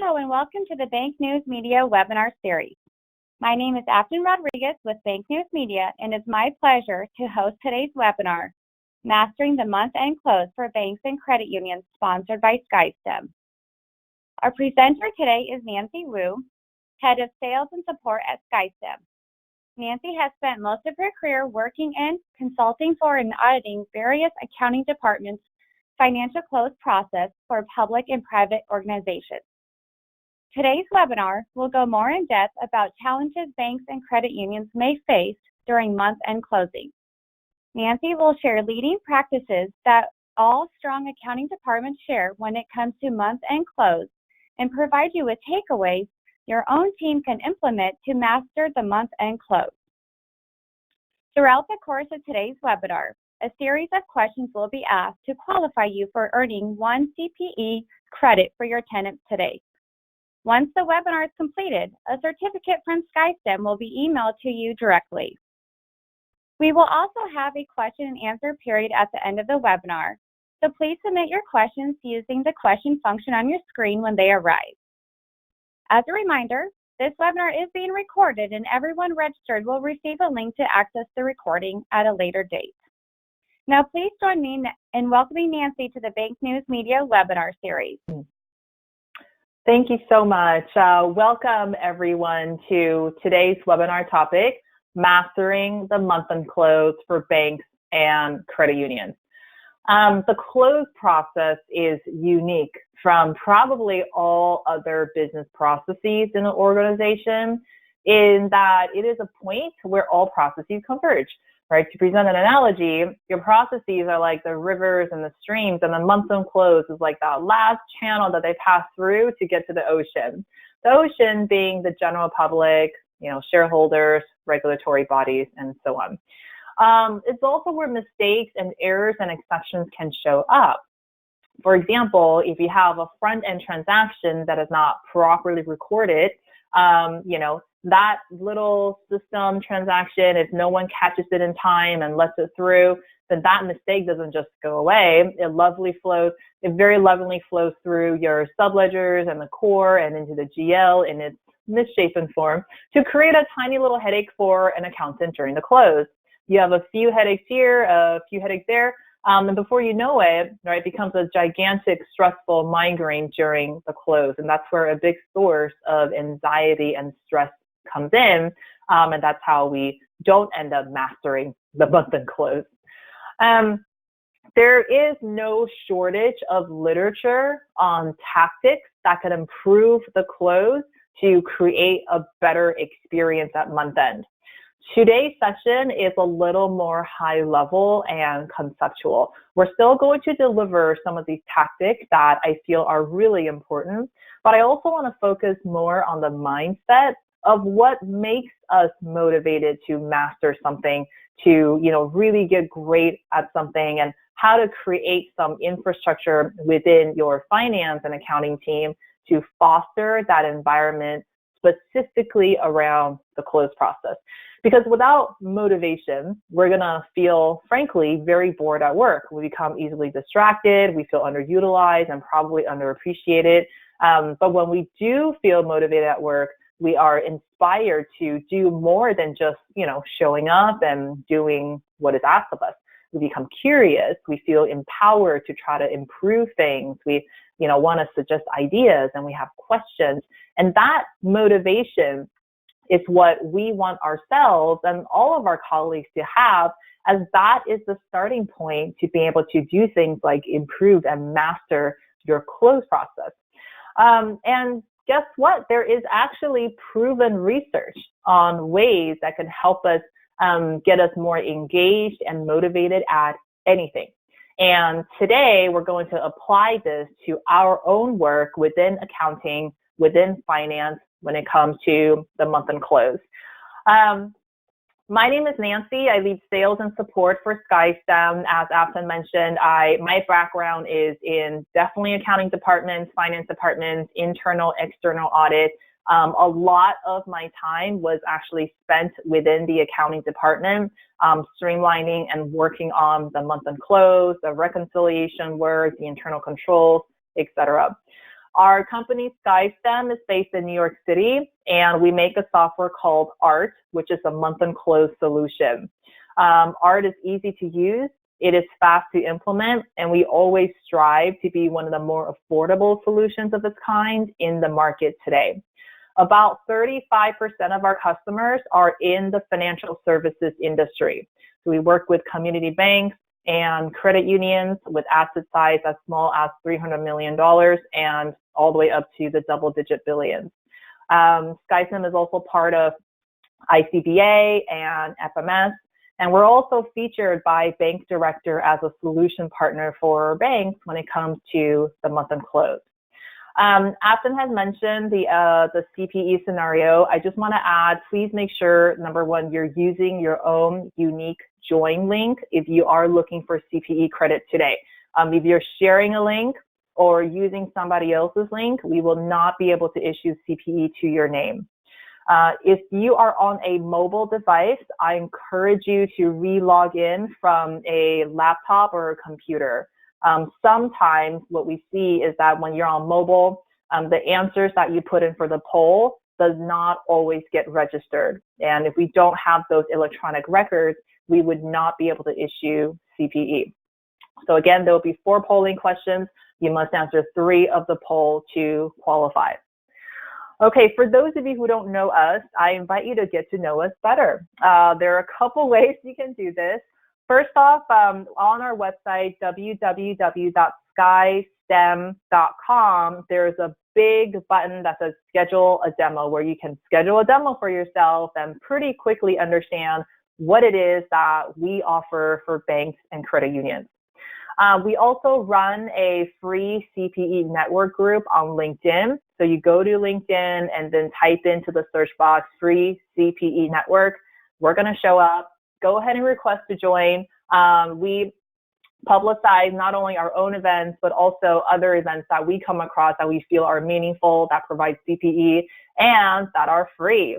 Hello and welcome to the Bank News Media webinar series. My name is Afton Rodriguez with Bank News Media, and it's my pleasure to host today's webinar, Mastering the Month-End Close for Banks and Credit Unions, sponsored by SkyStem. Our presenter today is Nancy Wu, Head of Sales and Support at SkyStem. Nancy has spent most of her career working in consulting for and auditing various accounting departments' financial close process for public and private organizations. Today's webinar will go more in depth about challenges banks and credit unions may face during month-end closing. Nancy will share leading practices that all strong accounting departments share when it comes to month-end close and provide you with takeaways your own team can implement to master the month-end close. Throughout the course of today's webinar, a series of questions will be asked to qualify you for earning 1 CPE credit for your attendance today. Once the webinar is completed, a certificate from SkyStem will be emailed to you directly. We will also have a question and answer period at the end of the webinar, so please submit your questions using the question function on your screen when they arrive. As a reminder, this webinar is being recorded and everyone registered will receive a link to access the recording at a later date. Now please join me in welcoming Nancy to the Bank News Media webinar series. Thank you so much. Welcome everyone to today's webinar topic, Mastering the Month-End Close for Banks and Credit Unions. The close process is unique from probably all other business processes in an organization in that it is a point where all processes converge. Right? To present an analogy, your processes are like the rivers and the streams, and the month-end close is like that last channel that they pass through to get to the ocean. The ocean being the general public, shareholders, regulatory bodies, and so on. It's also where mistakes and errors and exceptions can show up. For example, if you have a front-end transaction that is not properly recorded, that little system transaction, if no one catches it in time and lets it through, then that mistake doesn't just go away. It very lovingly flows through your subledgers and the core and into the GL in its misshapen form to create a tiny little headache for an accountant during the close. You have a few headaches here, a few headaches there, and before you know it, right, it becomes a gigantic stressful migraine during the close. And that's where a big source of anxiety and stress comes in, and that's how we don't end up mastering the month-end close. There is no shortage of literature on tactics that can improve the close to create a better experience at month-end. Today's session is a little more high level and conceptual. We're still going to deliver some of these tactics that I feel are really important, but I also want to focus more on the mindset of what makes us motivated to master something, to really get great at something, and how to create some infrastructure within your finance and accounting team to foster that environment specifically around the close process. Because without motivation, we're going to feel, frankly, very bored at work. We become easily distracted, we feel underutilized and probably underappreciated. But when we do feel motivated at work, we are inspired to do more than just, showing up and doing what is asked of us. We become curious, we feel empowered to try to improve things. We, want to suggest ideas and we have questions. And that motivation is what we want ourselves and all of our colleagues to have, as that is the starting point to be able to do things like improve and master your close process. And guess what? There is actually proven research on ways that can help us get us more engaged and motivated at anything. And today we're going to apply this to our own work within accounting, within finance, when it comes to the month-end close. My name is Nancy. I lead sales and support for SkyStem. As Afton mentioned, my background is in definitely accounting departments, finance departments, internal, external audit. A lot of my time was actually spent within the accounting department, streamlining and working on the month-end close, the reconciliation work, the internal controls, etc. Our company, SkyStem, is based in New York City, and we make a software called ART, which is a month-end close solution. ART is easy to use, it is fast to implement, and we always strive to be one of the more affordable solutions of its kind in the market today. About 35% of our customers are in the financial services industry. So we work with community banks and credit unions with asset size as small as $300 million and all the way up to the double-digit billions. SkyStem is also part of ICBA and FMS, and we're also featured by Bank Director as a solution partner for banks when it comes to the month-end close. Afton has mentioned the CPE scenario. I just want to add, please make sure, number one, you're using your own unique join link if you are looking for CPE credit today. If you're sharing a link or using somebody else's link, we will not be able to issue CPE to your name. If you are on a mobile device, I encourage you to re-log in from a laptop or a computer. Sometimes what we see is that when you're on mobile, the answers that you put in for the poll does not always get registered. And if we don't have those electronic records, we would not be able to issue CPE. So again, there will be 4 polling questions. You must answer 3 of the poll to qualify. Okay, for those of you who don't know us, I invite you to get to know us better. There are a couple ways you can do this. First off, on our website, www.skystem.com, there's a big button that says schedule a demo, where you can schedule a demo for yourself and pretty quickly understand what it is that we offer for banks and credit unions. We also run a free CPE network group on LinkedIn. So you go to LinkedIn and then type into the search box, free CPE network. We're going to show up. Go ahead and request to join. We publicize not only our own events, but also other events that we come across that we feel are meaningful, that provide CPE, and that are free.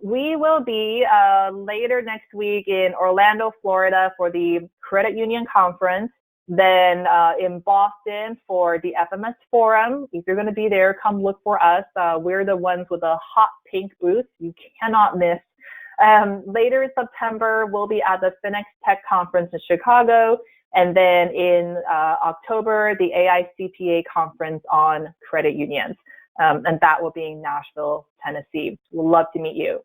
We will be later next week in Orlando, Florida for the Credit Union Conference, then in Boston for the FMS Forum. If you're going to be there, come look for us. We're the ones with a hot pink booth you cannot miss. Later in September, we'll be at the Finex Tech Conference in Chicago, and then in October, the AICPA Conference on Credit Unions. And that will be in Nashville, Tennessee. We'd love to meet you.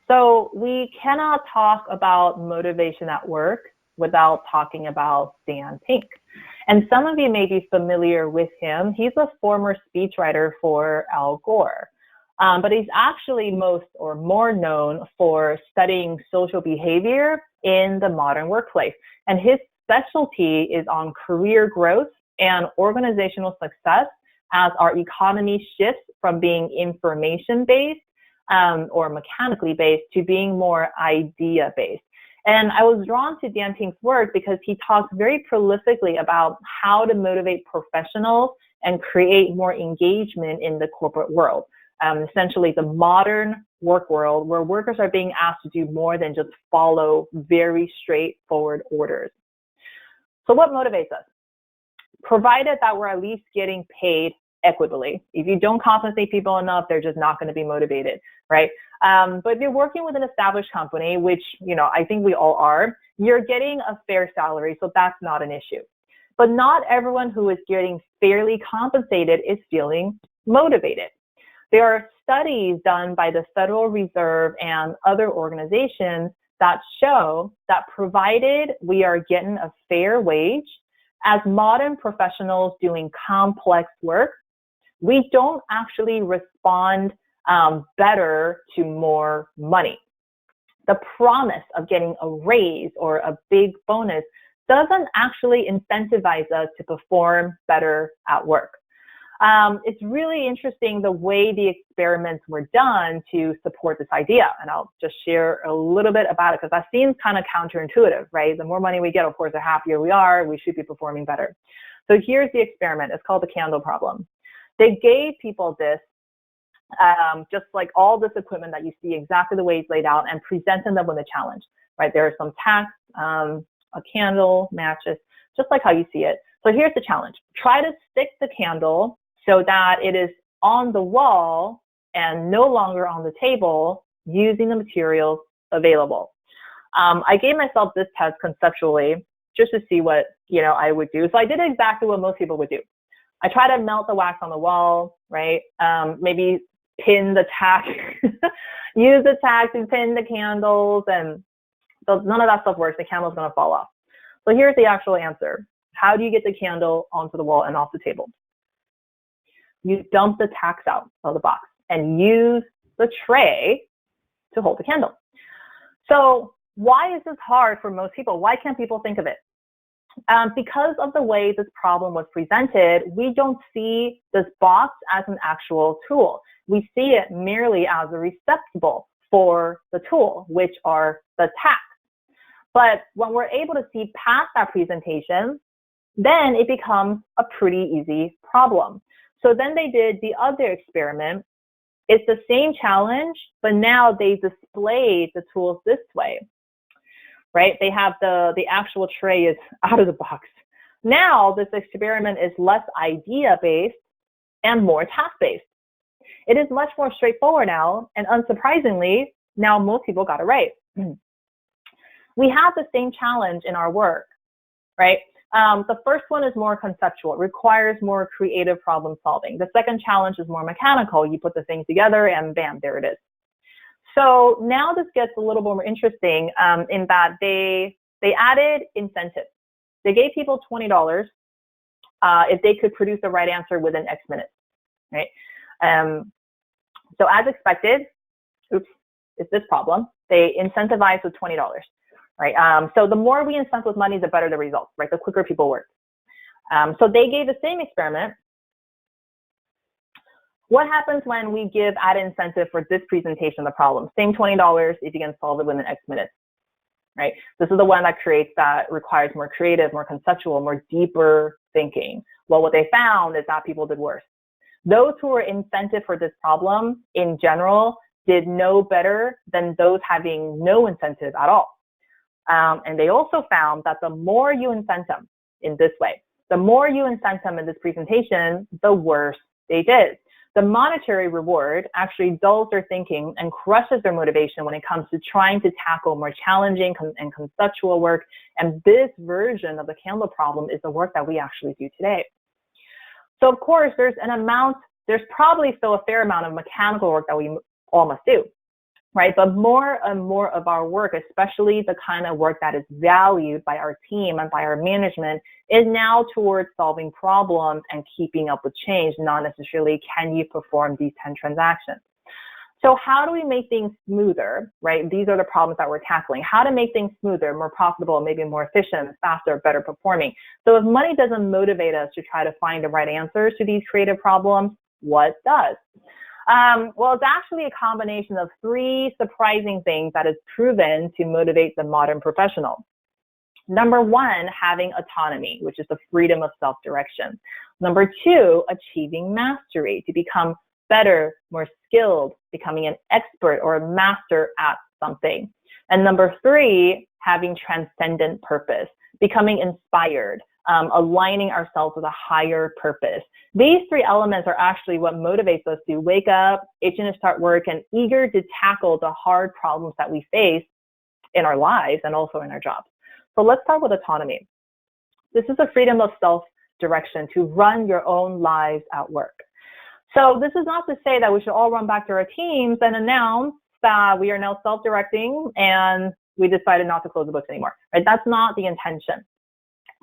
So we cannot talk about motivation at work without talking about Dan Pink. And some of you may be familiar with him. He's a former speechwriter for Al Gore. But he's actually more known for studying social behavior in the modern workplace. And his specialty is on career growth and organizational success as our economy shifts from being information-based or mechanically based to being more idea-based. And I was drawn to Dan Pink's work because he talks very prolifically about how to motivate professionals and create more engagement in the corporate world. Essentially the modern work world where workers are being asked to do more than just follow very straightforward orders. So what motivates us? Provided that we're at least getting paid equitably. If you don't compensate people enough, they're just not going to be motivated, right? But if you're working with an established company, which, I think we all are, you're getting a fair salary, so that's not an issue. But not everyone who is getting fairly compensated is feeling motivated. There are studies done by the Federal Reserve and other organizations that show that provided we are getting a fair wage, as modern professionals doing complex work, we don't actually respond better to more money. The promise of getting a raise or a big bonus doesn't actually incentivize us to perform better at work. It's really interesting the way the experiments were done to support this idea. And I'll just share a little bit about it because that seems kind of counterintuitive, right? The more money we get, of course, the happier we are, we should be performing better. So here's the experiment. It's called the candle problem. They gave people this, just like all this equipment that you see exactly the way it's laid out, and presented them with a challenge, right? There are some tacks, a candle, matches, just like how you see it. So here's the challenge. Try to stick the candle so that it is on the wall and no longer on the table using the materials available. I gave myself this test conceptually just to see what I would do. So I did exactly what most people would do. I try to melt the wax on the wall, right? Maybe pin the tack, use the tack to pin the candles, and so none of that stuff works. The candle's going to fall off. So here's the actual answer. How do you get the candle onto the wall and off the table? You dump the tacks out of the box and use the tray to hold the candle. So why is this hard for most people? Why can't people think of it? Because of the way this problem was presented, we don't see this box as an actual tool. We see it merely as a receptacle for the tool, which are the tacks. But when we're able to see past that presentation, then it becomes a pretty easy problem. So then they did the other experiment. It's the same challenge, but now they displayed the tools this way. Right? They have the actual tray is out of the box. Now this experiment is less idea-based and more task-based. It is much more straightforward now, and unsurprisingly, now most people got it right. We have the same challenge in our work, right? The first one is more conceptual, requires more creative problem solving. The second challenge is more mechanical. You put the things together and bam, there it is. So now this gets a little more interesting in that they added incentives. They gave people $20 if they could produce the right answer within X minutes, right? So as expected, oops, it's this problem. They incentivized with $20, right? So the more we incent with money, the better the results, right? The quicker people work. So they gave the same experiment. What happens when we give added incentive for this presentation of the problem? Same $20 if you can solve it within X minutes, right? This is the one that requires more creative, more conceptual, more deeper thinking. Well, what they found is that people did worse. Those who were incentive for this problem in general did no better than those having no incentive at all. And they also found that the more you incent them in this way, the more you incent them in this presentation, the worse they did. The monetary reward actually dulls their thinking and crushes their motivation when it comes to trying to tackle more challenging and conceptual work. And this version of the candle problem is the work that we actually do today. So of course, there's probably still a fair amount of mechanical work that we all must do, right? But more and more of our work, especially the kind of work that is valued by our team and by our management, is now towards solving problems and keeping up with change, not necessarily can you perform these 10 transactions. So how do we make things smoother, right? These are the problems that we're tackling. How to make things smoother, more profitable, maybe more efficient, faster, better performing. So if money doesn't motivate us to try to find the right answers to these creative problems, what does? Well, it's actually a combination of 3 surprising things that is proven to motivate the modern professional. Number 1, having autonomy, which is the freedom of self-direction. Number 2, achieving mastery, to become better, more skilled, becoming an expert or a master at something. And number 3, having transcendent purpose, becoming inspired, aligning ourselves with a higher purpose. These 3 elements are actually what motivates us to wake up, itching to start work, and eager to tackle the hard problems that we face in our lives and also in our jobs. So let's start with autonomy. This is the freedom of self-direction to run your own lives at work. So this is not to say that we should all run back to our teams and announce that we are now self-directing and we decided not to close the books anymore, right? That's not the intention.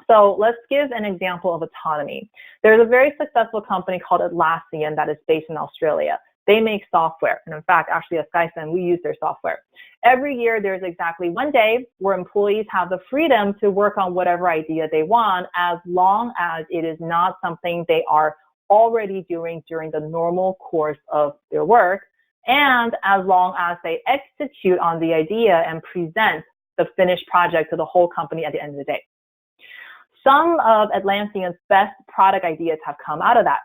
So let's give an example of autonomy. There's a very successful company called Atlassian that is based in Australia. They make software. And in fact, actually at SkyStem, we use their software. Every year, there's exactly one day where employees have the freedom to work on whatever idea they want, as long as it is not something they are already doing during the normal course of their work, and as long as they execute on the idea and present the finished project to the whole company at the end of the day. Some of Atlassian's best product ideas have come out of that.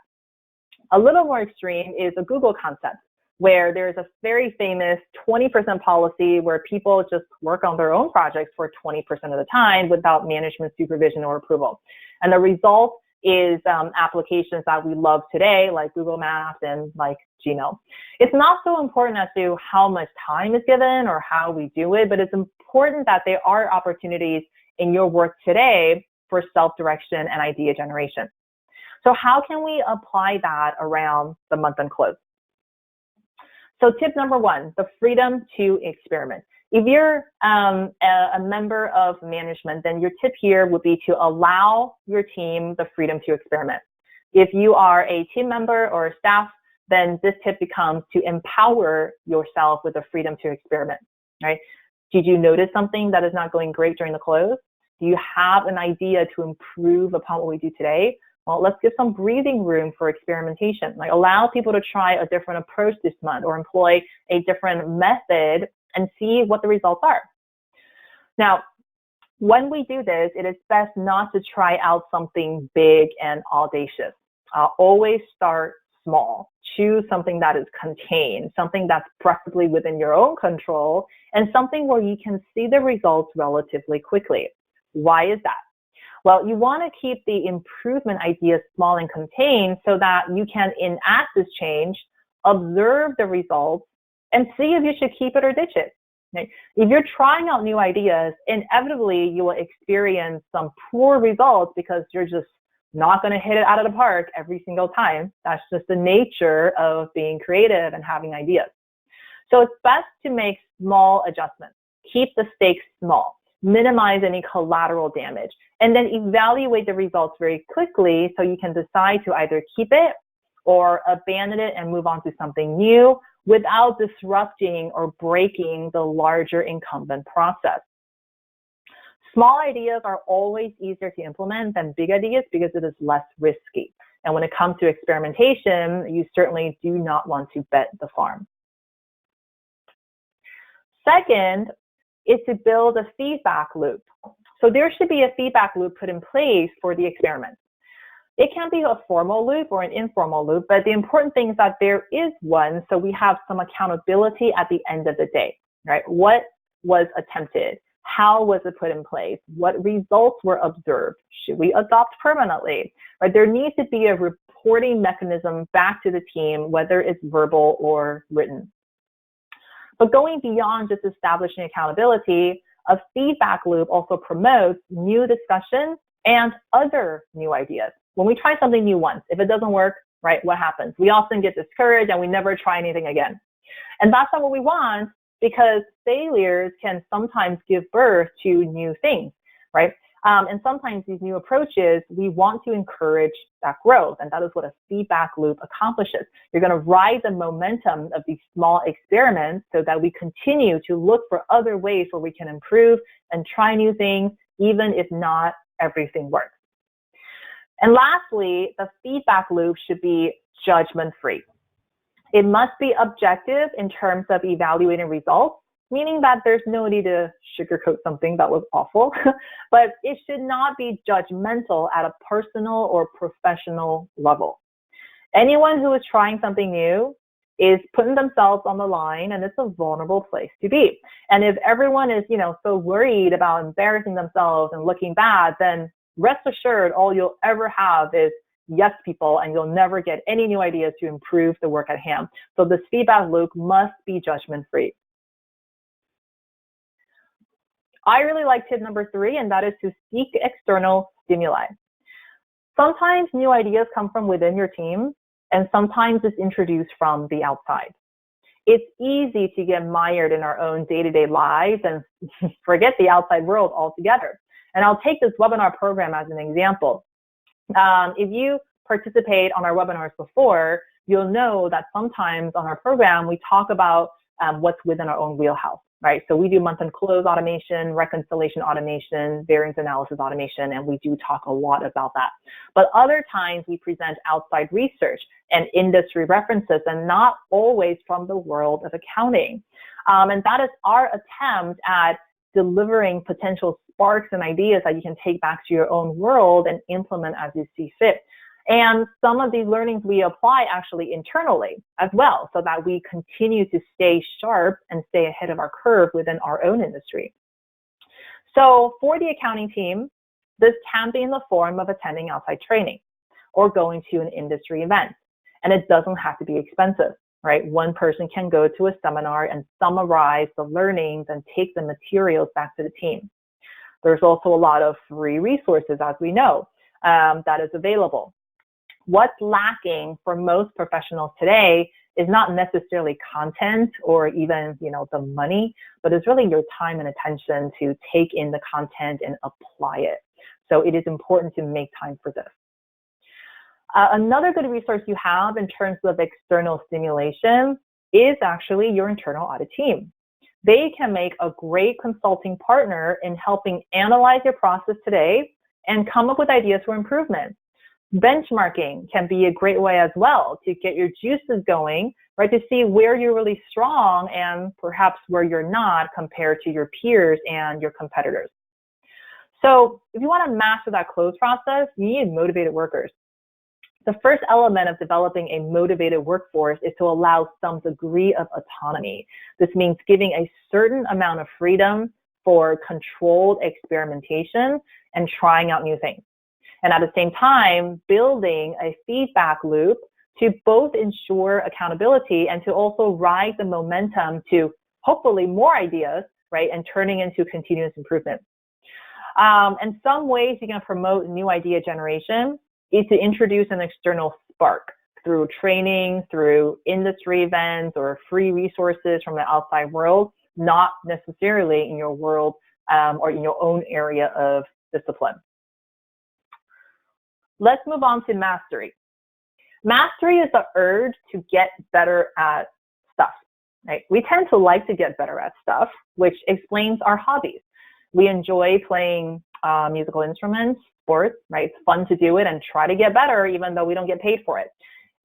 A little more extreme is a Google concept. where there's a very famous 20% policy where people just work on their own projects for 20% of the time without management supervision or approval. And the result is applications that we love today, like Google Maps and like Gmail. It's not so important as to how much time is given or how we do it, but it's important that there are opportunities in your work today for self-direction and idea generation. So how can we apply that around the month-end close? So tip number one, the freedom to experiment. If you're a member of management, then your tip here would be to allow your team the freedom to experiment. If you are a team member or a staff, then this tip becomes to empower yourself with the freedom to experiment, right? Did you notice something that is not going great during the close? Do you have an idea to improve upon what we do today? Well, let's give some breathing room for experimentation. Like allow people to try a different approach this month or employ a different method and see what the results are. Now, when we do this, it is best not to try out something big and audacious. Always start small. Choose something that is contained, something that's preferably within your own control, and something where you can see the results relatively quickly. Why is that? Well, you want to keep the improvement ideas small and contained so that you can enact this change, observe the results, and see if you should keep it or ditch it. Okay? If you're trying out new ideas, inevitably you will experience some poor results because you're just not going to hit it out of the park every single time. That's just the nature of being creative and having ideas. So it's best to make small adjustments. Keep the stakes small. Minimize any collateral damage, and then evaluate the results very quickly so you can decide to either keep it or abandon it and move on to something new without disrupting or breaking the larger incumbent process. Small ideas are always easier to implement than big ideas because it is less risky. And when it comes to experimentation, you certainly do not want to bet the farm. Second, is to build a feedback loop. So there should be a feedback loop put in place for the experiment. It can be a formal loop or an informal loop, but the important thing is that there is one, so we have some accountability at the end of the day, right? What was attempted? How was it put in place? What results were observed? Should we adopt permanently? Right? There needs to be a reporting mechanism back to the team, whether it's verbal or written. But going beyond just establishing accountability, a feedback loop also promotes new discussions and other new ideas. When we try something new once, if it doesn't work, right, what happens? We often get discouraged and we never try anything again. And that's not what we want because failures can sometimes give birth to new things, right? And sometimes these new approaches, we want to encourage that growth, and that is what a feedback loop accomplishes. You're going to ride the momentum of these small experiments so that we continue to look for other ways where we can improve and try new things, even if not everything works. And lastly, the feedback loop should be judgment-free. It must be objective in terms of evaluating results, meaning that there's no need to sugarcoat something that was awful, but it should not be judgmental at a personal or professional level. Anyone who is trying something new is putting themselves on the line, and it's a vulnerable place to be. And if everyone is, so worried about embarrassing themselves and looking bad, then rest assured, all you'll ever have is yes people, and you'll never get any new ideas to improve the work at hand. So this feedback loop must be judgment-free. I really like tip number 3, and that is to seek external stimuli. Sometimes new ideas come from within your team, and sometimes it's introduced from the outside. It's easy to get mired in our own day-to-day lives and forget the outside world altogether. And I'll take this webinar program as an example. If you participate on our webinars before, you'll know that sometimes on our program, we talk about what's within our own wheelhouse, right? So we do month-end close automation, reconciliation automation, variance analysis automation, and we do talk a lot about that. But other times we present outside research and industry references, and not always from the world of accounting. And that is our attempt at delivering potential sparks and ideas that you can take back to your own world and implement as you see fit. And some of these learnings we apply actually internally as well, so that we continue to stay sharp and stay ahead of our curve within our own industry. So for the accounting team, this can be in the form of attending outside training or going to an industry event. And it doesn't have to be expensive, right? One person can go to a seminar and summarize the learnings and take the materials back to the team. There's also a lot of free resources, as we know, that is available. What's lacking for most professionals today is not necessarily content or even, the money, but it's really your time and attention to take in the content and apply it. So it is important to make time for this. Another good resource you have in terms of external stimulation is actually your internal audit team. They can make a great consulting partner in helping analyze your process today and come up with ideas for improvement. Benchmarking can be a great way as well to get your juices going, right, to see where you're really strong and perhaps where you're not compared to your peers and your competitors. So if you want to master that close process, you need motivated workers. The first element of developing a motivated workforce is to allow some degree of autonomy. This means giving a certain amount of freedom for controlled experimentation and trying out new things. And at the same time, building a feedback loop to both ensure accountability and to also ride the momentum to hopefully more ideas, right, and turning into continuous improvement. And some ways you can promote new idea generation is to introduce an external spark through training, through industry events, or free resources from the outside world, not necessarily in your world or in your own area of discipline. Let's move on to mastery. Mastery is the urge to get better at stuff, right? We tend to like to get better at stuff, which explains our hobbies. We enjoy playing musical instruments, sports, right? It's fun to do it and try to get better even though we don't get paid for it.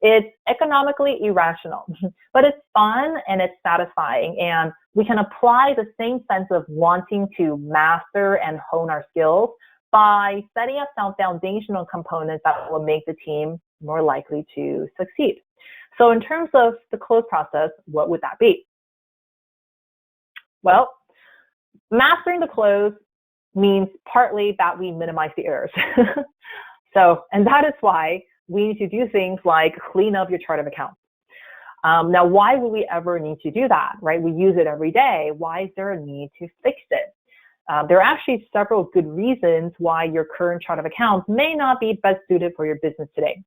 It's economically irrational, but it's fun and it's satisfying, and we can apply the same sense of wanting to master and hone our skills by setting up some foundational components that will make the team more likely to succeed. So in terms of the close process, what would that be? Well, mastering the close means partly that we minimize the errors. And that is why we need to do things like clean up your chart of accounts. Now, why would we ever need to do that, right? We use it every day. Why is there a need to fix it? There are actually several good reasons why your current chart of accounts may not be best suited for your business today.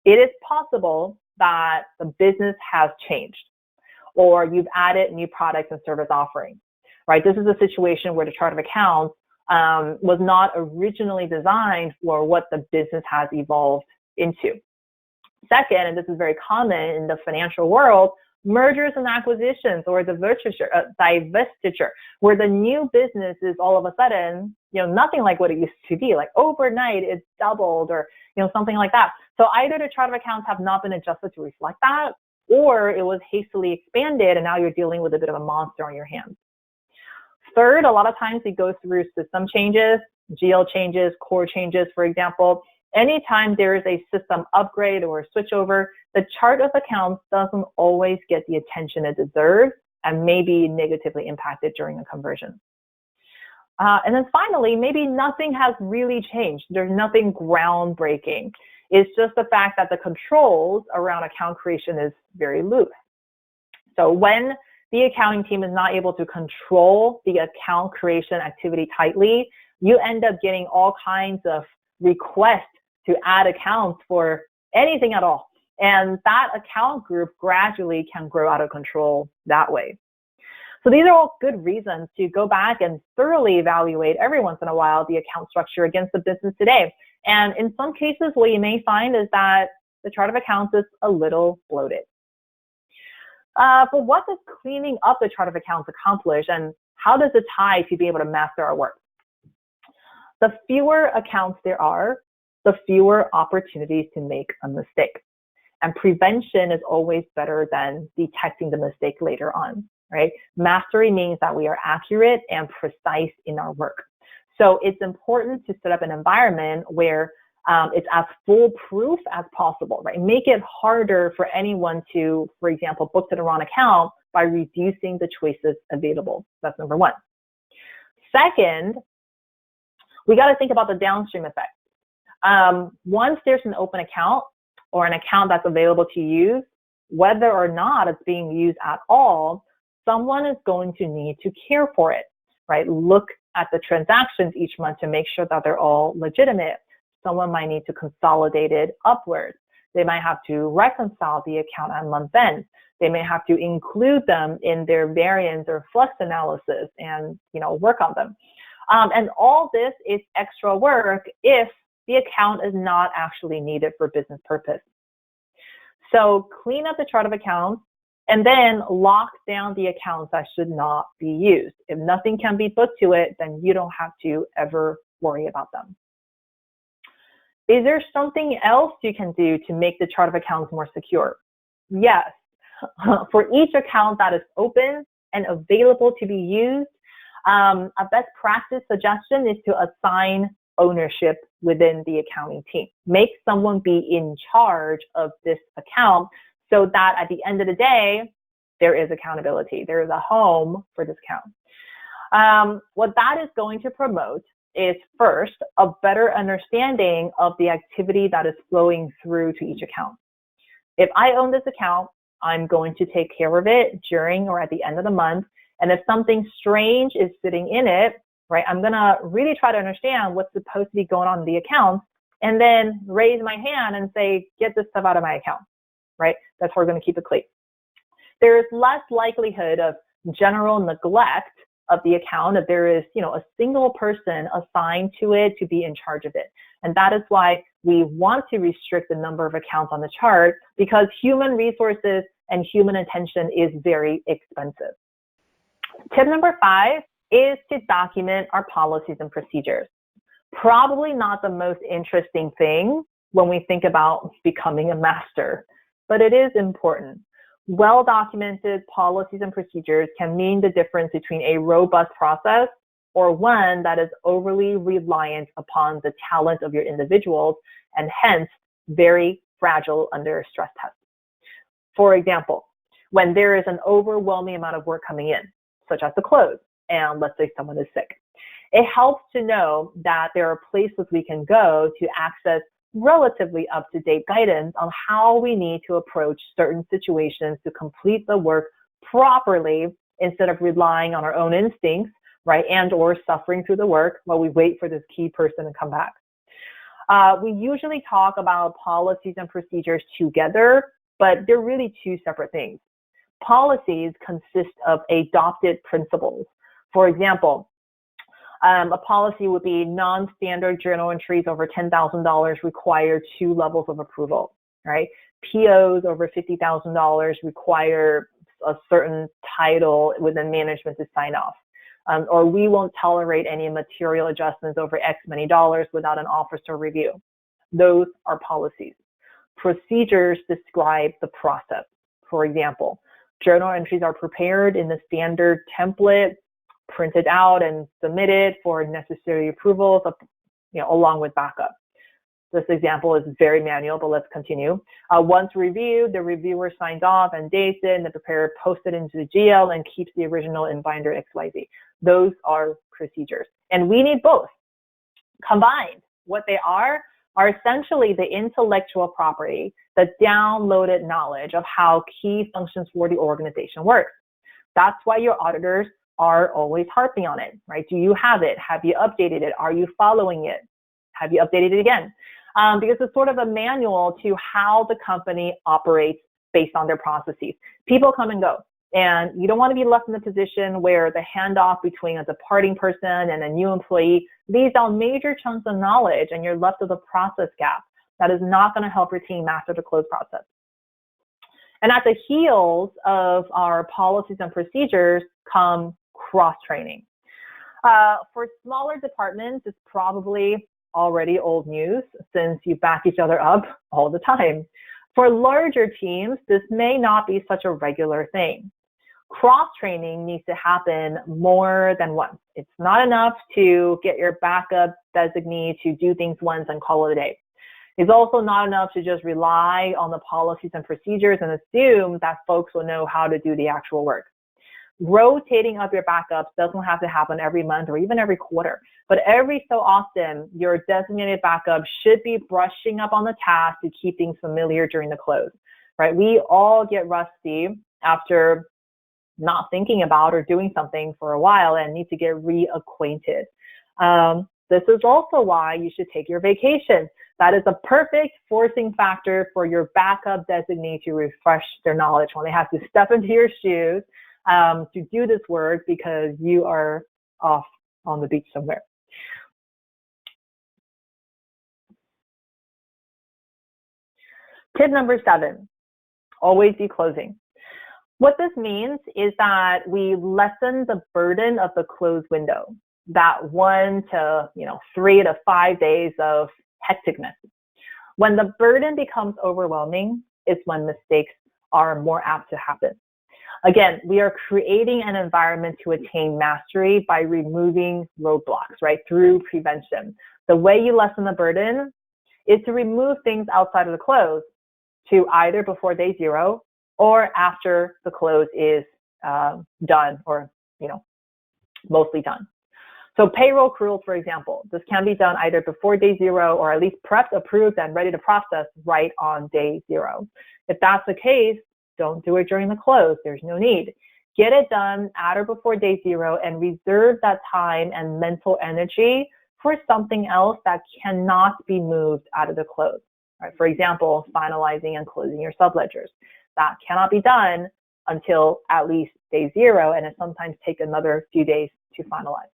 It is possible that the business has changed, or you've added new products and service offerings, right? This is a situation where the chart of accounts was not originally designed for what the business has evolved into. Second, and this is very common in the financial world, mergers and acquisitions or divestiture, where the new business is all of a sudden, nothing like what it used to be. Like overnight, it's doubled or, something like that. So either the chart of accounts have not been adjusted to reflect that, or it was hastily expanded and now you're dealing with a bit of a monster on your hands. Third, a lot of times we go through system changes, GL changes, core changes, for example. Anytime there is a system upgrade or a switchover, the chart of accounts doesn't always get the attention it deserves and may be negatively impacted during a conversion. And then finally, maybe nothing has really changed. There's nothing groundbreaking. It's just the fact that the controls around account creation is very loose. So when the accounting team is not able to control the account creation activity tightly, you end up getting all kinds of requests to add accounts for anything at all. And that account group gradually can grow out of control that way. So these are all good reasons to go back and thoroughly evaluate every once in a while the account structure against the business today. And in some cases, what you may find is that the chart of accounts is a little bloated. But what does cleaning up the chart of accounts accomplish, and how does it tie to be able to master our work? The fewer accounts there are, the fewer opportunities to make a mistake. And prevention is always better than detecting the mistake later on, right? Mastery means that we are accurate and precise in our work. So it's important to set up an environment where It's as foolproof as possible, right? Make it harder for anyone to, for example, book to the wrong account by reducing the choices available. That's number one. Second, we got to think about the downstream effects. Once there's an open account or an account that's available to use, whether or not it's being used at all, someone is going to need to care for it, right? Look at the transactions each month to make sure that they're all legitimate. Someone might need to consolidate it upwards. They might have to reconcile the account at month end. They may have to include them in their variance or flux analysis and, work on them. And all this is extra work if the account is not actually needed for business purpose. So clean up the chart of accounts and then lock down the accounts that should not be used. If nothing can be booked to it, then you don't have to ever worry about them. Is there something else you can do to make the chart of accounts more secure? Yes. For each account that is open and available to be used, a best practice suggestion is to assign ownership within the accounting team. Make someone be in charge of this account so that at the end of the day, there is accountability. There is a home for this account. What that is going to promote is first, a better understanding of the activity that is flowing through to each account. If I own this account, I'm going to take care of it during or at the end of the month. And if something strange is sitting in it, right, I'm going to really try to understand what's supposed to be going on in the account and then raise my hand and say, get this stuff out of my account, right? That's how we're going to keep it clean. There is less likelihood of general neglect of the account if there is, a single person assigned to it to be in charge of it. And that is why we want to restrict the number of accounts on the chart, because human resources and human attention is very expensive. Tip number 5 is to document our policies and procedures. Probably not the most interesting thing when we think about becoming a master, but it is important. Well-documented policies and procedures can mean the difference between a robust process or one that is overly reliant upon the talent of your individuals and hence very fragile under stress tests. For example, when there is an overwhelming amount of work coming in, such as the close, and let's say someone is sick, it helps to know that there are places we can go to access relatively up-to-date guidance on how we need to approach certain situations to complete the work properly instead of relying on our own instincts, right, and or suffering through the work while we wait for this key person to come back. We usually talk about policies and procedures together, but they're really two separate things. Policies consist of adopted principles. For example, a policy would be non-standard journal entries over $10,000 require 2 levels of approval, right? POs over $50,000 require a certain title within management to sign off. Or we won't tolerate any material adjustments over X many dollars without an officer review. Those are policies. Procedures describe the process. For example, journal entries are prepared in the standard template, printed out and submitted for necessary approvals, along with backup. This example is very manual, but let's continue. Once reviewed, the reviewer signs off and dates it, and the preparer posts it into the GL and keeps the original in binder XYZ. Those are procedures, and we need both. Combined, what they are essentially the intellectual property, the downloaded knowledge of how key functions for the organization works. That's why your auditors are always harping on it, right? Do you have it? Have you updated it? Are you following it? Have you updated it again? Because it's sort of a manual to how the company operates based on their processes. People come and go, and you don't want to be left in the position where the handoff between a departing person and a new employee leaves out major chunks of knowledge, and you're left with a process gap that is not going to help your team master the close process. And at the heels of our policies and procedures come cross-training. For smaller departments, it's probably already old news since you back each other up all the time. For larger teams, this may not be such a regular thing. Cross-training needs to happen more than once. It's not enough to get your backup designee to do things once and call it a day. It's also not enough to just rely on the policies and procedures and assume that folks will know how to do the actual work. Rotating up your backups doesn't have to happen every month or even every quarter, but every so often, your designated backup should be brushing up on the task to keep things familiar during the close, right? We all get rusty after not thinking about or doing something for a while and need to get reacquainted. This is also why you should take your vacation. That is a perfect forcing factor for your backup designee to refresh their knowledge when they have to step into your shoes to do this work because you are off on the beach somewhere. Tip number 7, always be closing. What this means is that we lessen the burden of the close window, that 1 to 3 to 5 days of hecticness. When the burden becomes overwhelming is when mistakes are more apt to happen. Again, we are creating an environment to attain mastery by removing roadblocks, right, through prevention. The way you lessen the burden is to remove things outside of the close to either before day 0 or after the close is done or, mostly done. So payroll accruals, for example, this can be done either before day 0 or at least prepped, approved, and ready to process right on day 0. If that's the case, don't do it during the close. There's no need. Get it done at or before day 0 and reserve that time and mental energy for something else that cannot be moved out of the close. Right? For example, finalizing and closing your subledgers. That cannot be done until at least day 0, and it sometimes takes another few days to finalize.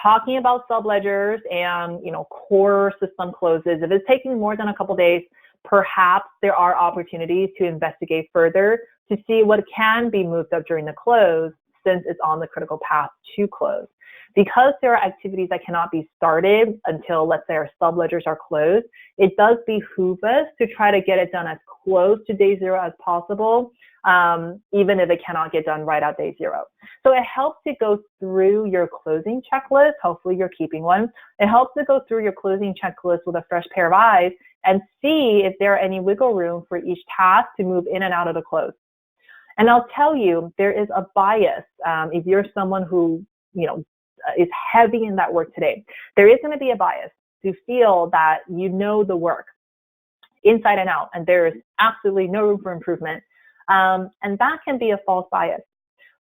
Talking about subledgers and core system closes, if it's taking more than a couple days, perhaps there are opportunities to investigate further to see what can be moved up during the close since it's on the critical path to close. Because there are activities that cannot be started until, let's say, our subledgers are closed, it does behoove us to try to get it done as close to day 0 as possible, even if it cannot get done right at day 0. So it helps to go through your closing checklist. Hopefully you're keeping one. It helps to go through your closing checklist with a fresh pair of eyes and see if there are any wiggle room for each task to move in and out of the close. And I'll tell you, there is a bias. If you're someone who, is heavy in that work today, there is going to be a bias to feel that you know the work inside and out, and there is absolutely no room for improvement. And that can be a false bias.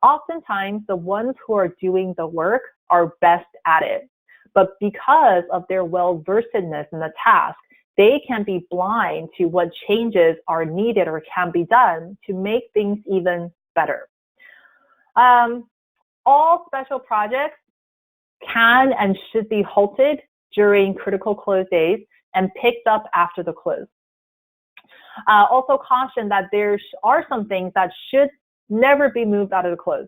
Oftentimes, the ones who are doing the work are best at it. But because of their well-versedness in the task, they can be blind to what changes are needed or can be done to make things even better. All special projects can and should be halted during critical close days and picked up after the close. Also caution that there are some things that should never be moved out of the close.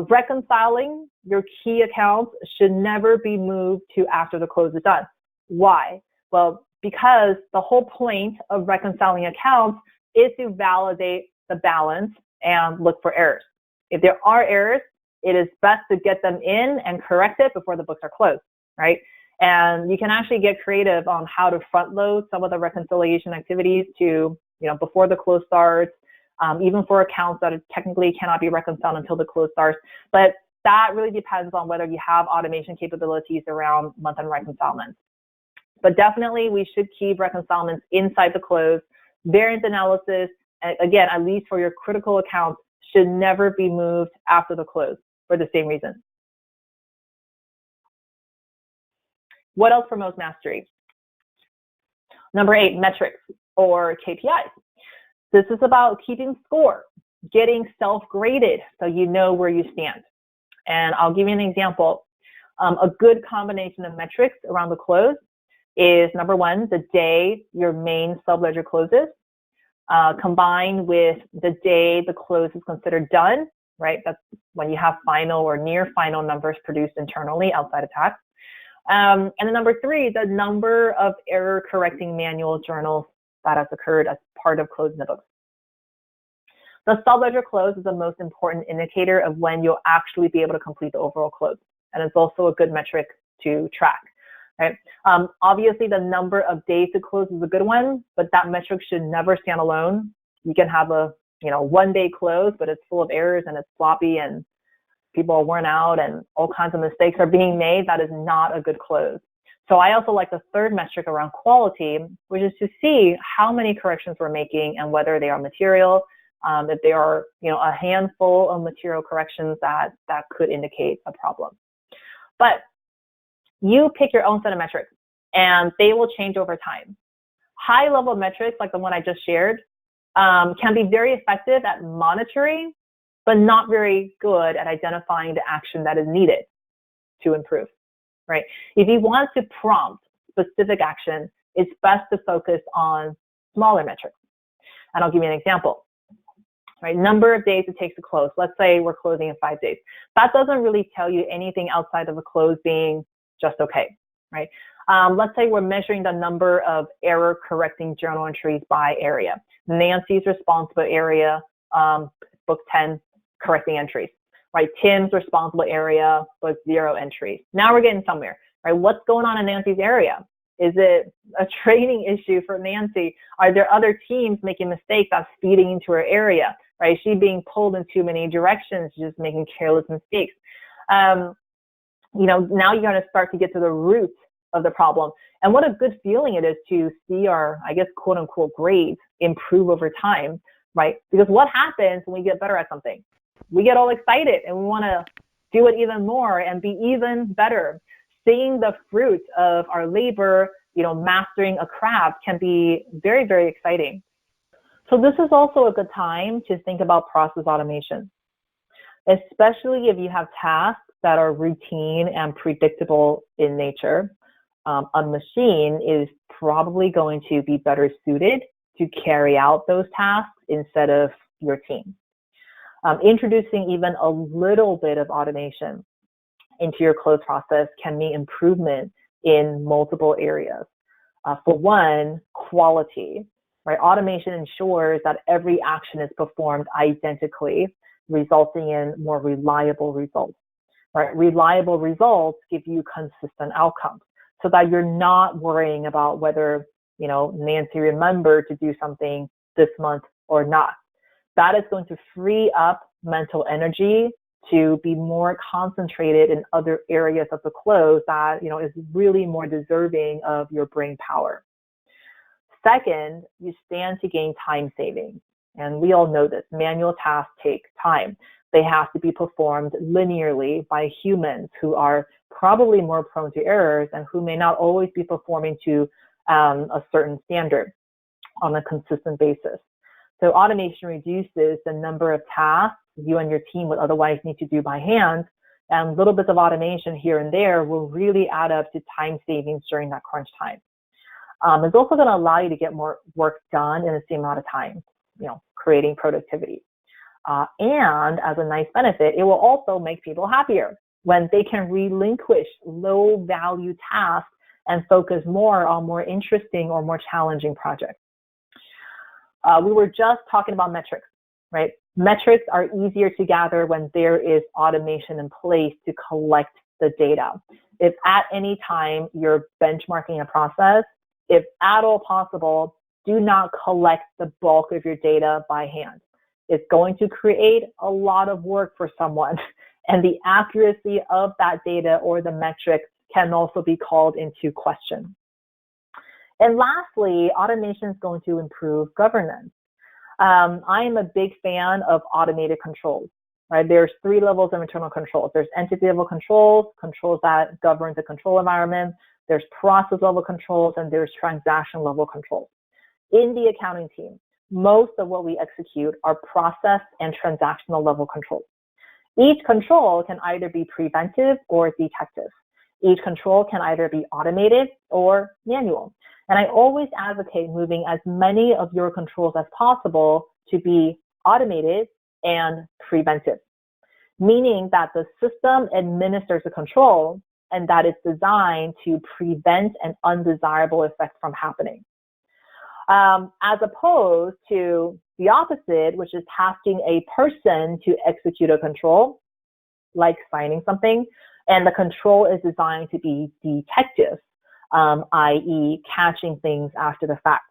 Reconciling your key accounts should never be moved to after the close is done. Why? Well, because the whole point of reconciling accounts is to validate the balance and look for errors. If there are errors, it is best to get them in and correct it before the books are closed, right? And you can actually get creative on how to front load some of the reconciliation activities to, before the close starts, even for accounts that technically cannot be reconciled until the close starts. But that really depends on whether you have automation capabilities around month-end reconcilements. But definitely we should keep reconcilements inside the close. Variance analysis, again, at least for your critical accounts, should never be moved after the close for the same reason. What else promotes mastery? Number 8, metrics or KPIs. This is about keeping score, getting self-graded so you know where you stand. And I'll give you an example. A good combination of metrics around the close is, number 1, the day your main subledger closes, combined with the day the close is considered done, right? That's when you have final or near final numbers produced internally outside of tax. And then number 3, the number of error correcting manual journals that has occurred as part of closing the books. The subledger close is the most important indicator of when you'll actually be able to complete the overall close. And it's also a good metric to track. right? Obviously, the number of days to close is a good one, but that metric should never stand alone. You can have a 1-day close, but it's full of errors and it's sloppy and people are worn out and all kinds of mistakes are being made. That is not a good close. So I also like the third metric around quality, which is to see how many corrections we're making and whether they are material. If they are, a handful of material corrections, that could indicate a problem. But you pick your own set of metrics, and they will change over time. High-level metrics, like the one I just shared, can be very effective at monitoring, but not very good at identifying the action that is needed to improve, right? If you want to prompt specific action, it's best to focus on smaller metrics. And I'll give you an example, right? Number of days it takes to close. Let's say we're closing in 5 days. That doesn't really tell you anything outside of the close being just okay, right? Let's say we're measuring the number of error correcting journal entries by area. Nancy's responsible area, book 10 correcting entries, right? Tim's responsible area, book 0 entries. Now we're getting somewhere, right? What's going on in Nancy's area? Is it a training issue for Nancy? Are there other teams making mistakes that's feeding into her area, right? Is she being pulled in too many directions, just making careless mistakes? Now you're going to start to get to the root of the problem. And what a good feeling it is to see our, I guess, quote unquote, grades improve over time, right? Because what happens when we get better at something? We get all excited and we want to do it even more and be even better. Seeing the fruit of our labor, mastering a craft can be very, very exciting. So this is also a good time to think about process automation, especially if you have tasks that are routine and predictable in nature. A machine is probably going to be better suited to carry out those tasks instead of your team. Introducing even a little bit of automation into your close process can mean improvement in multiple areas. For one, quality, right? Automation ensures that every action is performed identically, resulting in more reliable results, right? Reliable results give you consistent outcomes so that you're not worrying about whether, Nancy remembered to do something this month or not. That is going to free up mental energy to be more concentrated in other areas of the close that, is really more deserving of your brain power. Second, you stand to gain time savings. And we all know this. Manual tasks take time. They have to be performed linearly by humans who are probably more prone to errors and who may not always be performing to a certain standard on a consistent basis. So automation reduces the number of tasks you and your team would otherwise need to do by hand, and little bits of automation here and there will really add up to time savings during that crunch time. It's also going to allow you to get more work done in the same amount of time, creating productivity. And as a nice benefit, it will also make people happier when they can relinquish low-value tasks and focus more on more interesting or more challenging projects. We were just talking about metrics, right? Metrics are easier to gather when there is automation in place to collect the data. If at any time you're benchmarking a process, if at all possible, do not collect the bulk of your data by hand. It's going to create a lot of work for someone, and the accuracy of that data or the metrics can also be called into question. And lastly, automation is going to improve governance. I am a big fan of automated controls, right? There's 3 levels of internal controls. There's entity level controls, controls that govern the control environment. There's process level controls, and there's transaction level controls. In the accounting team, most of what we execute are process and transactional level controls. Each control can either be preventive or detective. Each control can either be automated or manual. And I always advocate moving as many of your controls as possible to be automated and preventive, meaning that the system administers the control and that it's designed to prevent an undesirable effect from happening. As opposed to the opposite, which is tasking a person to execute a control, like signing something, and the control is designed to be detective, i.e. catching things after the fact.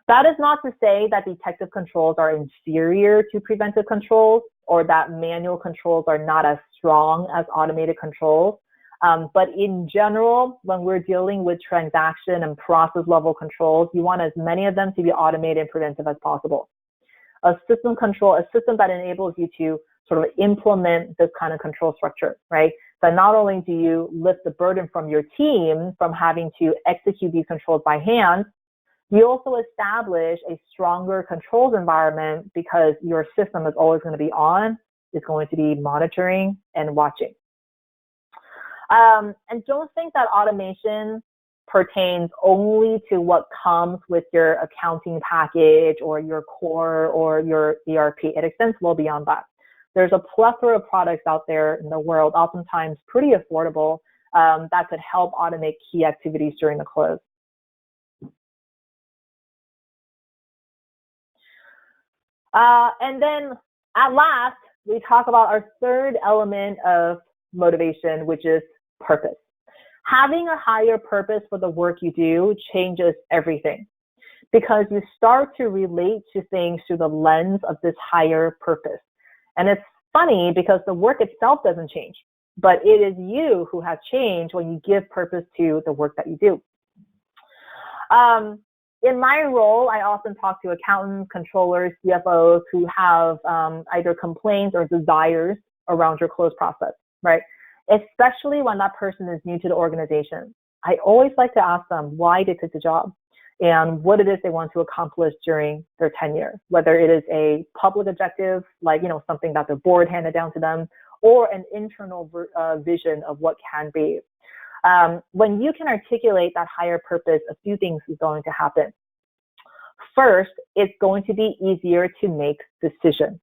That is not to say that detective controls are inferior to preventive controls or that manual controls are not as strong as automated controls. But in general, when we're dealing with transaction and process level controls, you want as many of them to be automated and preventive as possible. A system that enables you to sort of implement this kind of control structure, right? So not only do you lift the burden from your team from having to execute these controls by hand, you also establish a stronger controls environment because your system is always going to be on, it's going to be monitoring and watching. And don't think that automation pertains only to what comes with your accounting package or your core or your ERP. It extends well beyond that. There's a plethora of products out there in the world, oftentimes pretty affordable, that could help automate key activities during the close. And then at last, we talk about our third element of motivation, which is purpose. Having a higher purpose for the work you do changes everything because you start to relate to things through the lens of this higher purpose. And it's funny because the work itself doesn't change, but it is you who has changed when you give purpose to the work that you do. In my role, I often talk to accountants, controllers, CFOs who have either complaints or desires around your close process, right? Especially when that person is new to the organization. I always like to ask them why they took the job and what it is they want to accomplish during their tenure, whether it is a public objective, like, something that their board handed down to them, or an internal vision of what can be. When you can articulate that higher purpose, a few things is going to happen. First, it's going to be easier to make decisions,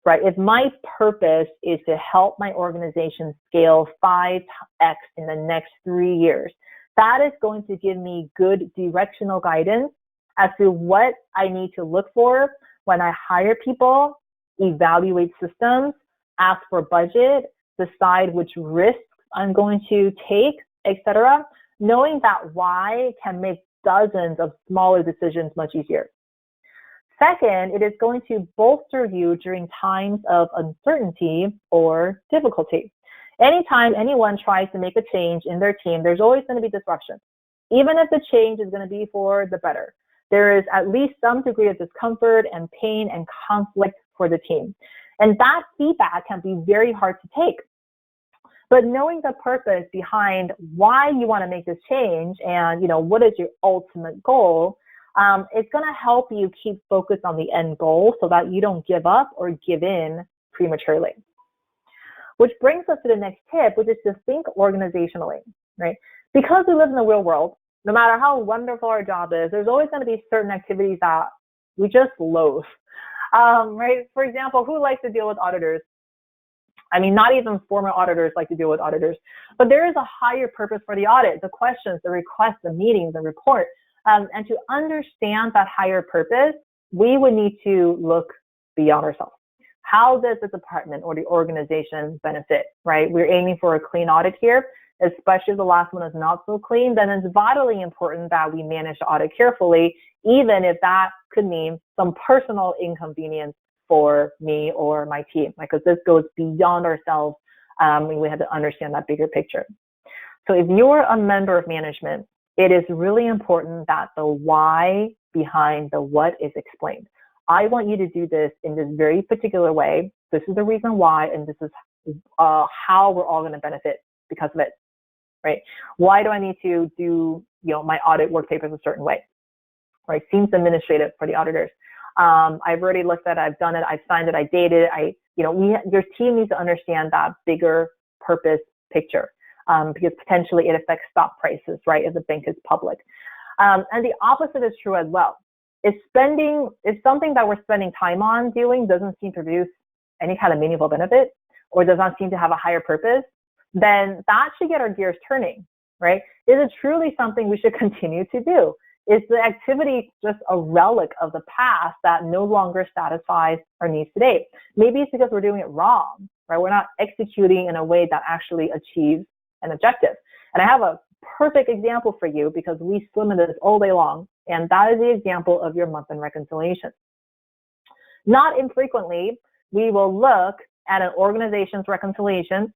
right? If my purpose is to help my organization scale 5x in the next 3 years, that is going to give me good directional guidance as to what I need to look for when I hire people, evaluate systems, ask for budget, decide which risks I'm going to take, etc. Knowing that why can make dozens of smaller decisions much easier. Second, it is going to bolster you during times of uncertainty or difficulty. Anytime anyone tries to make a change in their team, there's always going to be disruption. Even if the change is going to be for the better, there is at least some degree of discomfort and pain and conflict for the team. And that feedback can be very hard to take. But knowing the purpose behind why you want to make this change and, what is your ultimate goal, it's going to help you keep focused on the end goal so that you don't give up or give in prematurely. Which brings us to the next tip, which is to think organizationally, right? Because we live in the real world, no matter how wonderful our job is, there's always going to be certain activities that we just loathe, right? For example, who likes to deal with auditors? I mean, not even former auditors like to deal with auditors, but there is a higher purpose for the audit, the questions, the requests, the meetings, the report. And to understand that higher purpose, we would need to look beyond ourselves. How does the department or the organization benefit, right? We're aiming for a clean audit here, especially if the last one is not so clean, then it's vitally important that we manage the audit carefully, even if that could mean some personal inconvenience for me or my team, because this goes beyond ourselves. We have to understand that bigger picture. So if you're a member of management, it is really important that the why behind the what is explained. I want you to do this in this very particular way. This is the reason why, and this is how we're all going to benefit because of it, right? Why do I need to do, my audit work papers a certain way, right? Seems administrative for the auditors. I've already looked at it, I've done it, I've signed it, I dated it. Your team needs to understand that bigger purpose picture because potentially it affects stock prices, right, if the bank is public. And the opposite is true as well. If something that we're spending time on doing doesn't seem to produce any kind of meaningful benefit or does not seem to have a higher purpose, then that should get our gears turning, right? Is it truly something we should continue to do? Is the activity just a relic of the past that no longer satisfies our needs today? Maybe it's because we're doing it wrong, right? We're not executing in a way that actually achieves an objective. And I have a perfect example for you because we swim in this all day long, and that is the example of your month-end reconciliation. Not infrequently, we will look at an organization's reconciliations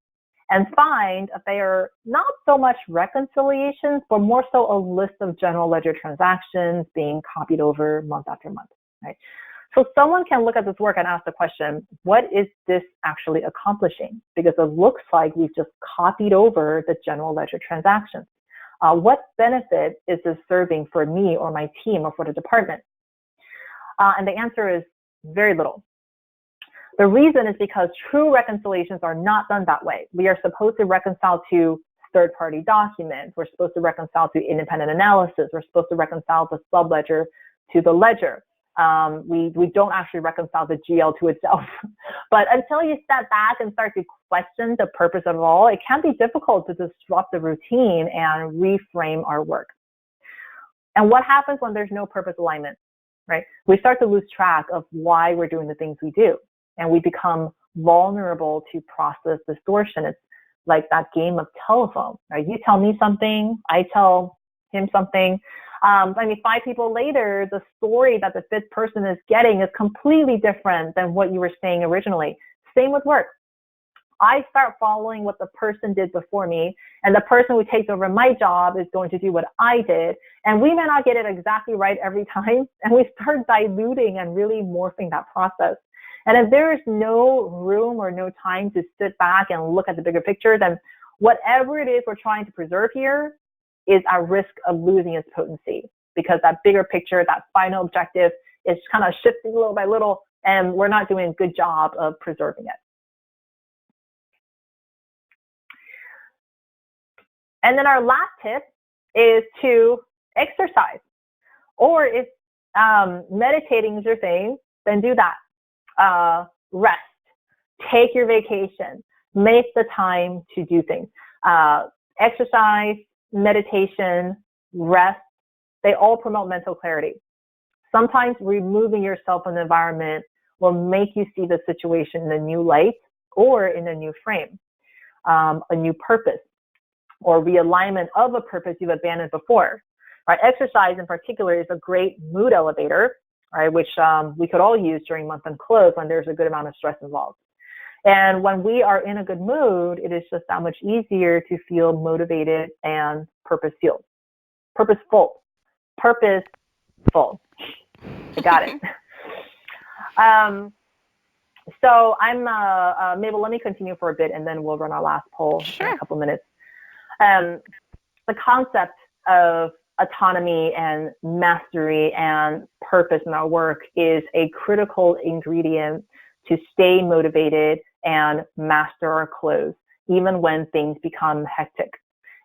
and find that they are not so much reconciliations, but more so a list of general ledger transactions being copied over month after month, right? So someone can look at this work and ask the question, what is this actually accomplishing? Because it looks like we've just copied over the general ledger transactions. What benefit is this serving for me or my team or for the department? And the answer is very little. The reason is because true reconciliations are not done that way. We are supposed to reconcile to third-party documents. We're supposed to reconcile to independent analysis. We're supposed to reconcile the subledger to the ledger. We don't actually reconcile the GL to itself. But until you step back and start to question the purpose of it all, it can be difficult to disrupt the routine and reframe our work. And what happens when there's no purpose alignment, right? We start to lose track of why we're doing the things we do. And we become vulnerable to process distortion. It's like that game of telephone, right? You tell me something, I tell him something. 5 people later, the story that the fifth person is getting is completely different than what you were saying originally. Same with work. I start following what the person did before me, and the person who takes over my job is going to do what I did. And we may not get it exactly right every time, and we start diluting and really morphing that process. And if there is no room or no time to sit back and look at the bigger picture, then whatever it is we're trying to preserve here is at risk of losing its potency, because that bigger picture, that final objective is kind of shifting little by little, and we're not doing a good job of preserving it. And then our last tip is to exercise. Or if meditating is your thing, then do that. Rest, take your vacation, make the time to do things. Exercise, meditation, rest, they all promote mental clarity. Sometimes removing yourself from the environment will make you see the situation in a new light or in a new frame, a new purpose, or realignment of a purpose you've abandoned before. Right? Exercise in particular is a great mood elevator, right, which we could all use during month-end close when there's a good amount of stress involved. And when we are in a good mood, it is just that much easier to feel motivated and purposeful. I got it. So Mabel, let me continue for a bit, and then we'll run our last poll in a couple minutes. The concept of autonomy and mastery and purpose in our work is a critical ingredient to stay motivated and master our close, even when things become hectic.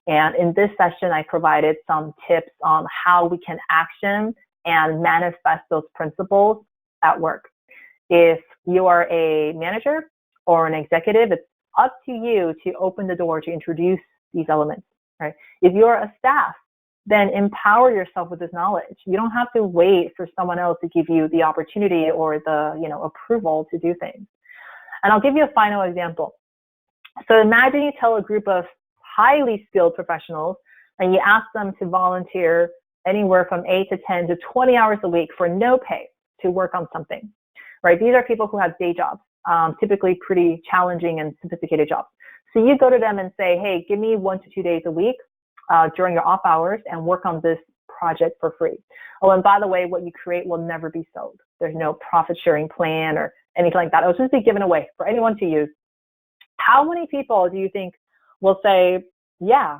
And in this session, I provided some tips on how we can action and manifest those principles at work. If you are a manager or an executive, it's up to you to open the door to introduce these elements, right? If you're a staff, then empower yourself with this knowledge. You don't have to wait for someone else to give you the opportunity or the approval to do things. And I'll give you a final example. So imagine you tell a group of highly skilled professionals and you ask them to volunteer anywhere from 8 to 10 to 20 hours a week for no pay to work on something, right? These are people who have day jobs, typically pretty challenging and sophisticated jobs. So you go to them and say, hey, give me 1 to 2 days a week during your off hours and work on this project for free. Oh, and by the way, what you create will never be sold. There's no profit sharing plan or anything like that. It'll just be given away for anyone to use. How many people do you think will say, yeah,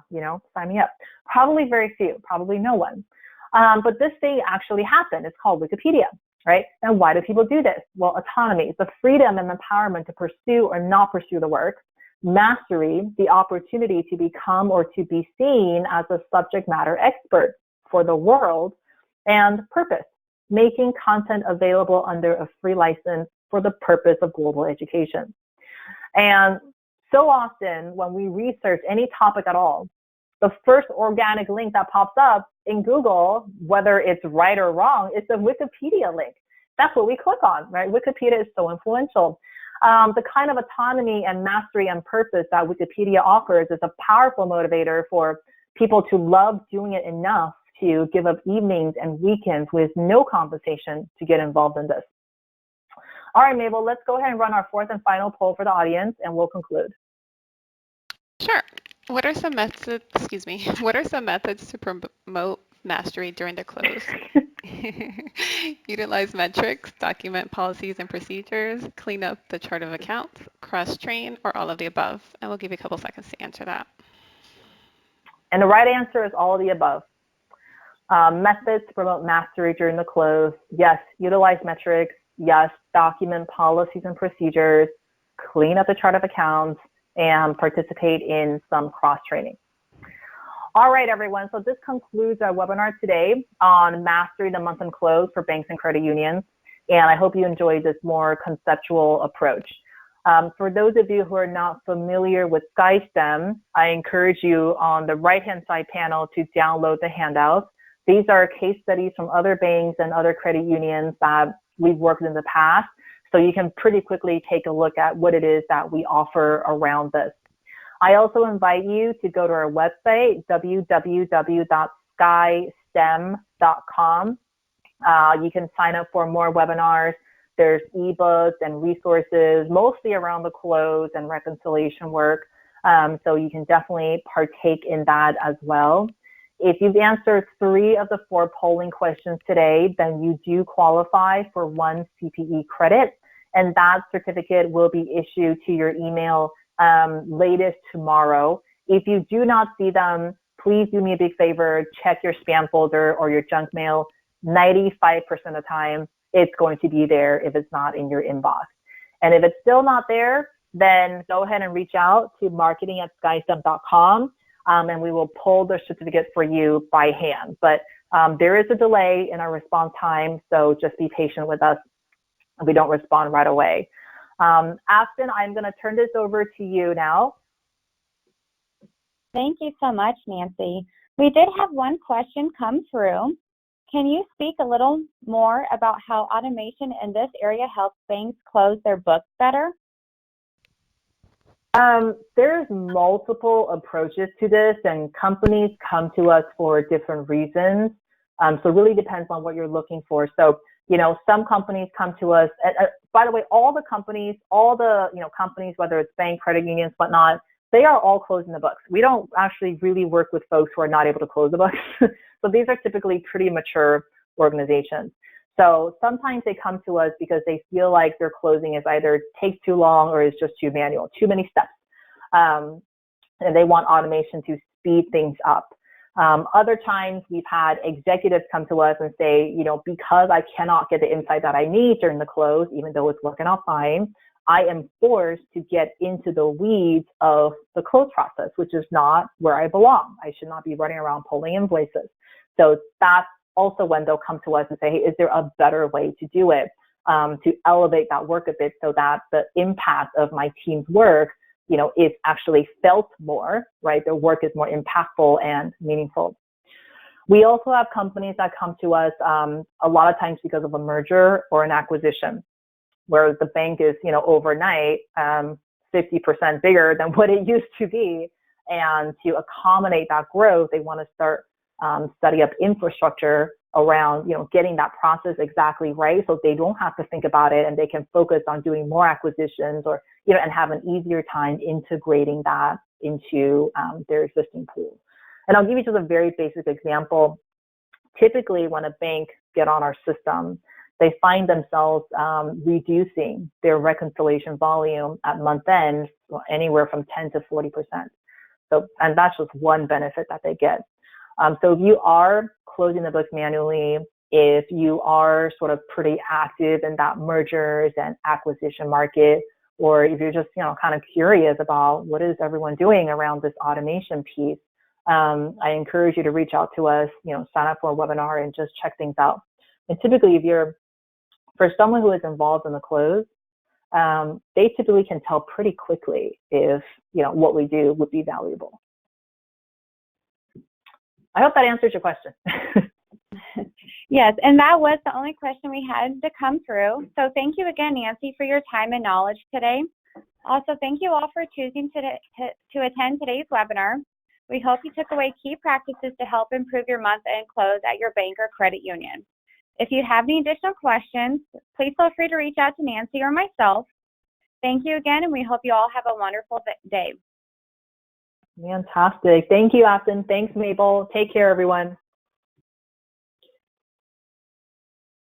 sign me up? Probably very few, probably no one. But this thing actually happened. It's called Wikipedia, right? And why do people do this? Well, autonomy, it's the freedom and empowerment to pursue or not pursue the work. Mastery, the opportunity to become or to be seen as a subject matter expert for the world. And purpose, making content available under a free license for the purpose of global education. And so often when we research any topic at all, the first organic link that pops up in Google, whether it's right or wrong, is the Wikipedia link. That's what we click on, right? Wikipedia is so influential. The kind of autonomy and mastery and purpose that Wikipedia offers is a powerful motivator for people to love doing it enough to give up evenings and weekends with no compensation to get involved in this. All right, Mabel, let's go ahead and run our fourth and final poll for the audience, and we'll conclude. Sure. What are some methods, what are some methods to promote mastery during the close? Utilize metrics, document policies and procedures, clean up the chart of accounts, cross-train, or all of the above. And we'll give you a couple seconds to answer that. And the right answer is all of the above. Methods to promote mastery during the close. Yes, utilize metrics. Yes, document policies and procedures, clean up the chart of accounts, and participate in some cross-training. All right, everyone. So this concludes our webinar today on mastering the month-end close for banks and credit unions. And I hope you enjoyed this more conceptual approach. For those of you who are not familiar with SkyStem, I encourage you on the right-hand side panel to download the handouts. These are case studies from other banks and other credit unions that we've worked in the past. So you can pretty quickly take a look at what it is that we offer around this. I also invite you to go to our website, www.skystem.com. You can sign up for more webinars. There's ebooks and resources, mostly around the close and reconciliation work. So you can definitely partake in that as well. If you've answered 3 of the 4 polling questions today, then you do qualify for 1 CPE credit, and that certificate will be issued to your email latest tomorrow. If you do not see them, please do me a big favor, check your spam folder or your junk mail. 95% of the time, it's going to be there if it's not in your inbox. And if it's still not there, then go ahead and reach out to marketing@skystem.com. And we will pull the certificate for you by hand. But there is a delay in our response time, so just be patient with us. We don't respond right away. Afton, I'm going to turn this over to you now. Thank you so much, Nancy. We did have one question come through. Can you speak a little more about how automation in this area helps banks close their books better? There's multiple approaches to this, and companies come to us for different reasons. So it really depends on what you're looking for. So, you know, some companies come to us. By the way, all the companies, companies, whether it's bank, credit unions, whatnot, they are all closing the books. We don't actually really work with folks who are not able to close the books. So these are typically pretty mature organizations. So sometimes they come to us because they feel like their closing is either takes too long or is just too manual, too many steps. And they want automation to speed things up. Other times we've had executives come to us and say, you know, because I cannot get the insight that I need during the close, even though it's working out fine, I am forced to get into the weeds of the close process, which is not where I belong. I should not be running around pulling invoices. So that's also when they'll come to us and say, hey, is there a better way to do it, to elevate that work a bit so that the impact of my team's work, you know, is actually felt more, right? Their work is more impactful and meaningful. We also have companies that come to us a lot of times because of a merger or an acquisition, where the bank is, you know, overnight 50% bigger than what it used to be. And to accommodate that growth, they want to start setting up infrastructure around, you know, getting that process exactly right, so they don't have to think about it and they can focus on doing more acquisitions, or, you know, and have an easier time integrating that into their existing pool. And I'll give you just a very basic example. Typically, when a bank get on our system, they find themselves reducing their reconciliation volume at month end anywhere from 10 to 40%. So, and that's just one benefit that they get. So if you are closing the books manually, if you are sort of pretty active in that mergers and acquisition market, or if you're just, you know, kind of curious about what is everyone doing around this automation piece, I encourage you to reach out to us, you know, sign up for a webinar and just check things out. And typically, for someone who is involved in the close, they typically can tell pretty quickly if, you know, what we do would be valuable. I hope that answers your question. Yes, and that was the only question we had to come through. So thank you again, Nancy, for your time and knowledge today. Also, thank you all for choosing to attend today's webinar. We hope you took away key practices to help improve your month-end close at your bank or credit union. If you have any additional questions, please feel free to reach out to Nancy or myself. Thank you again, and we hope you all have a wonderful day. Fantastic. Thank you, Afton. Thanks, Maple. Take care, everyone.